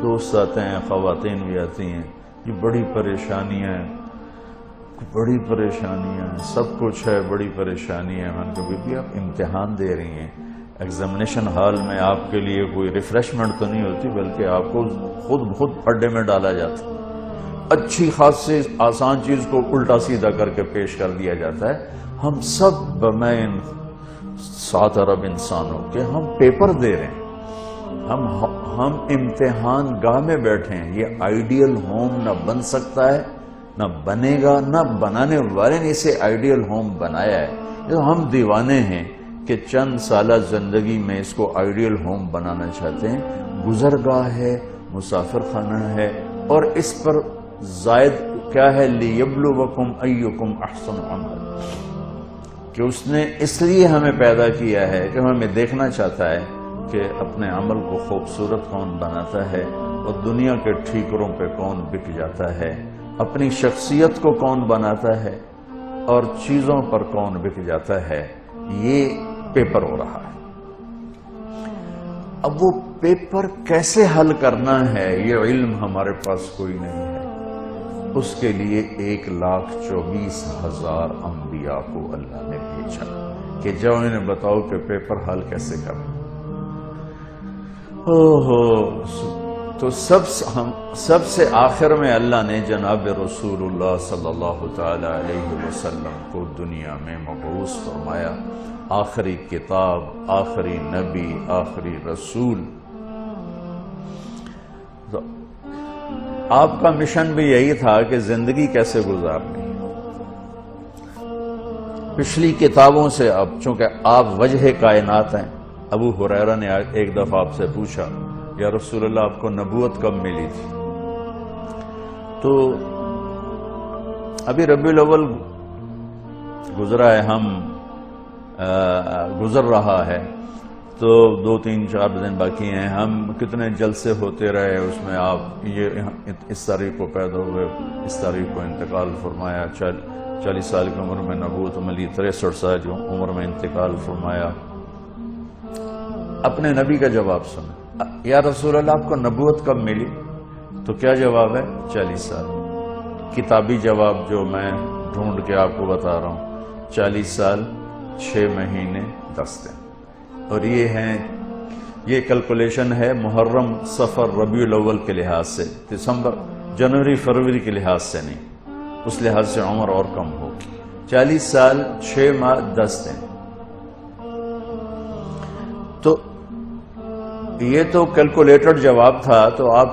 دوست آتے ہیں، خواتین بھی آتی ہیں، یہ بڑی پریشانیاں ہیں، سب کچھ ہے، بڑی پریشانی ہے۔ میں نے کہا بی بی آپ امتحان دے رہی ہیں، ایگزامینیشن ہال میں آپ کے لیے کوئی ریفریشمنٹ تو نہیں ہوتی، بلکہ آپ کو خود اڈے میں ڈالا جاتا ہے، اچھی خاصی آسان چیز کو الٹا سیدھا کر کے پیش کر دیا جاتا ہے۔ ہم سب بمین 7 ارب انسانوں کے ہم پیپر دے رہے ہیں، ہم امتحان گاہ میں بیٹھے ہیں۔ یہ آئیڈیل ہوم نہ بن سکتا ہے، نہ بنے گا، نہ بنانے والے نے اسے آئیڈیل ہوم بنایا ہے۔ ہم دیوانے ہیں کہ چند سالہ زندگی میں اس کو آئیڈیل ہوم بنانا چاہتے ہیں۔ گزرگاہ ہے، مسافر خانہ ہے، اور اس پر زائد کیا ہے، لِيَبْلُوَكُمْ أَيُّكُمْ أَحْسَنُ عَمَلًا، کہ اس نے اس لیے ہمیں پیدا کیا ہے کہ ہمیں دیکھنا چاہتا ہے کہ اپنے عمل کو خوبصورت کون بناتا ہے اور دنیا کے ٹھیکروں پہ کون بک جاتا ہے، اپنی شخصیت کو کون بناتا ہے اور چیزوں پر کون بک جاتا ہے۔ یہ پیپر ہو رہا ہے۔ اب وہ پیپر کیسے حل کرنا ہے، یہ علم ہمارے پاس کوئی نہیں ہے۔ اس کے لیے 1,24,000 انبیاء کو اللہ نے بھیجا کہ جاؤ انہیں بتاؤ کہ پیپر حل کیسے کرنا۔ تو سب سے آخر میں اللہ نے جناب رسول اللہ صلی اللہ تعالی علیہ وسلم کو دنیا میں مبعوث فرمایا، آخری کتاب، آخری نبی، آخری رسول۔ تو آپ کا مشن بھی یہی تھا کہ زندگی کیسے گزارنی۔ پچھلی کتابوں سے اب چونکہ آپ وجہ کائنات ہیں، ابو ہریرہ نے ایک دفعہ آپ سے پوچھا یا رسول اللہ آپ کو نبوت کب ملی تھی؟ تو ابھی ربیع الاول گزرا ہے، گزر رہا ہے، تو 2-3-4 دن باقی ہیں۔ ہم کتنے جلسے ہوتے رہے، اس میں آپ یہ اس تاریخ کو پیدا ہوئے، اس تاریخ کو انتقال فرمایا، 40 سال کی عمر میں نبوت ملی، 63 سال کی عمر میں انتقال فرمایا۔ اپنے نبی کا جواب سنا، یا رسول اللہ آپ کو نبوت کب ملی؟ تو کیا جواب ہے؟ 40 سال۔ کتابی جواب جو میں ڈھونڈ کے آپ کو بتا رہا ہوں، 40 سال 6 مہینے 10 دن۔ اور یہ کیلکولیشن ہے محرم، صفر، ربیع الاول کے لحاظ سے، دسمبر، جنوری، فروری کے لحاظ سے نہیں، اس لحاظ سے عمر اور کم ہوگی۔ 40 سال 6 ماہ 10 دن۔ تو یہ تو کیلکولیٹڈ جواب تھا، تو آپ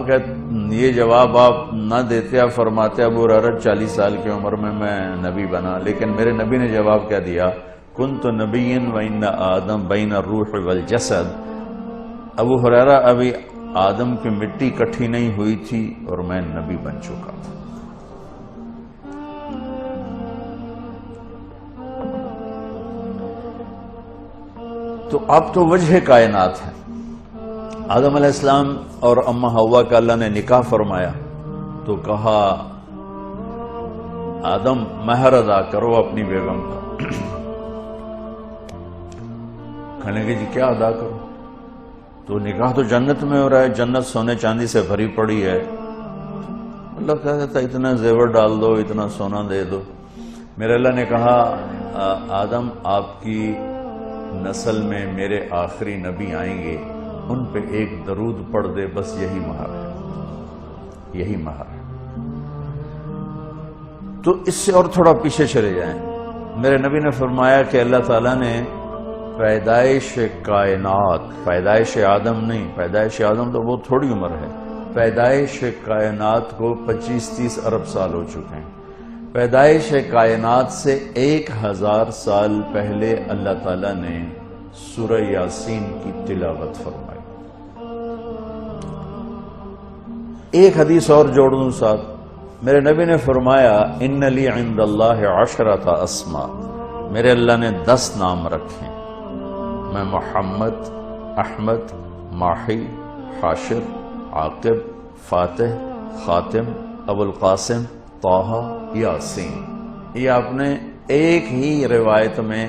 یہ جواب آپ نہ دیتے، آپ فرماتے ابو ہریرہ 40 سال کی عمر میں نبی بنا۔ لیکن میرے نبی نے جواب کیا دیا؟ کنت نبیًا وإن آدم بین الروح والجسد۔ ابو ہریرہ ابھی آدم کی مٹی کٹھی نہیں ہوئی تھی اور میں نبی بن چکا تھا۔ تو اب تو وجہ کائنات ہے۔ آدم علیہ السلام اور اماں حوا کا اللہ نے نکاح فرمایا، تو کہا آدم مہر ادا کرو اپنی بیگم کا۔ کہنے کہ جی کیا ادا کرو؟ تو نکاح تو جنت میں ہو رہا ہے، جنت سونے چاندی سے بھری پڑی ہے۔ اللہ کہتا ہے اتنا زیور ڈال دو، اتنا سونا دے دو۔ میرے اللہ نے کہا آدم آپ کی نسل میں میرے آخری نبی آئیں گے، ان پہ ایک درود پڑھ دے، بس یہی مہر ہے، یہی مہر ہے۔ تو اس سے اور تھوڑا پیچھے چلے جائیں۔ میرے نبی نے فرمایا کہ اللہ تعالیٰ نے پیدائش کائنات، پیدائش آدم نہیں، پیدائش آدم تو بہت تھوڑی عمر ہے، پیدائش کائنات کو 25-30 ارب سال ہو چکے ہیں۔ پیدائش کائنات سے 1000 سال پہلے اللہ تعالیٰ نے سورہ یاسین کی تلاوت فرمائی۔ ایک حدیث اور جوڑ دوں ساتھ، میرے نبی نے فرمایا ان لی عند اللہ 10 اسماء، میرے اللہ نے 10 نام رکھے، میں محمد، احمد، ماحی، حاشر، عاقب، فاتح، خاتم، ابو القاسم، طٰہٰ، یاسین۔ یہ آپ نے ایک ہی روایت میں،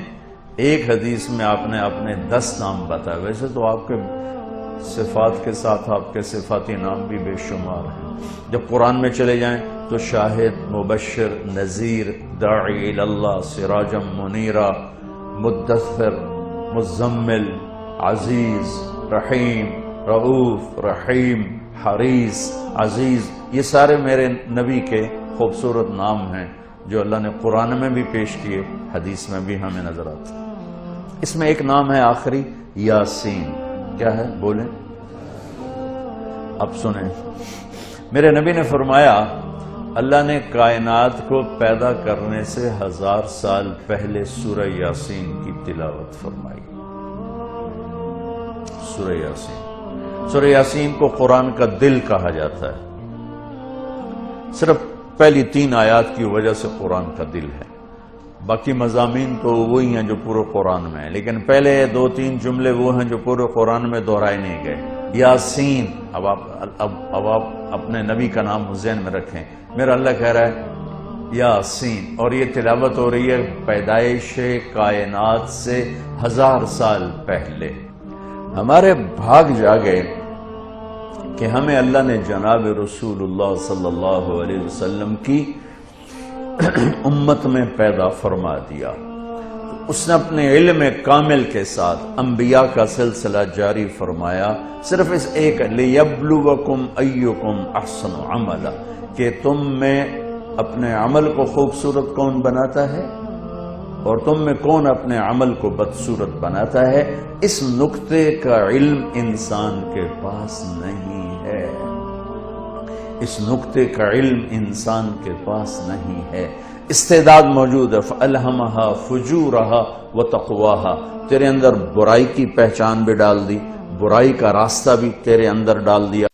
ایک حدیث میں آپ نے اپنے 10 نام بتائے۔ ویسے تو آپ کے صفات کے ساتھ آپ کے صفاتی نام بھی بے شمار ہیں. جب قرآن میں چلے جائیں تو شاہد، مبشر، نذیر، داعی اللہ، سراجم منیرا، مدثر، مزمل، عزیز، رحیم، رؤوف، رحیم، حریص، عزیز، یہ سارے میرے نبی کے خوبصورت نام ہیں جو اللہ نے قرآن میں بھی پیش کیے، حدیث میں بھی ہمیں نظر آتے ہیں. اس میں ایک نام ہے آخری، یاسین. کیا ہے؟ بولیں. اب سنیں، میرے نبی نے فرمایا اللہ نے کائنات کو پیدا کرنے سے 1000 سال پہلے سورہ یاسین کی تلاوت فرمائی. سورہ یاسین. سورہ یاسین کو قرآن کا دل کہا جاتا ہے. صرف پہلی 3 آیات کی وجہ سے قرآن کا دل ہے، باقی مضامین تو وہی ہیں جو پورے قرآن میں ہیں، لیکن پہلے 2-3 جملے وہ ہیں جو پورے قرآن میں دہرائے نہیں گئے. یاسین. اب آپ اپنے نبی کا نام ذہن میں رکھیں. میرا اللہ کہہ رہا ہے یاسین، اور یہ تلاوت ہو رہی ہے پیدائش کائنات سے 1000 سال پہلے. ہمارے بھاگ جاگے کہ ہمیں اللہ نے جناب رسول اللہ صلی اللہ علیہ وسلم کی امت میں پیدا فرما دیا. اس نے اپنے علم کامل کے ساتھ انبیاء کا سلسلہ جاری فرمایا، صرف اس ایک لِيَبْلُوَكُمْ أَيُّكُمْ أَحْسَنُ عَمَلًا، کہ تم میں اپنے عمل کو خوبصورت کون بناتا ہے اور تم میں کون اپنے عمل کو بدصورت بناتا ہے. اس نقطے کا علم انسان کے پاس نہیں ہے. اس نقطے کا علم انسان کے پاس نہیں ہے. استعداد موجود ہے. فَأَلْهَمَهَا فُجُورَهَا وَتَقْوَاهَا. تیرے اندر برائی کی پہچان بھی ڈال دی، برائی کا راستہ بھی تیرے اندر ڈال دیا،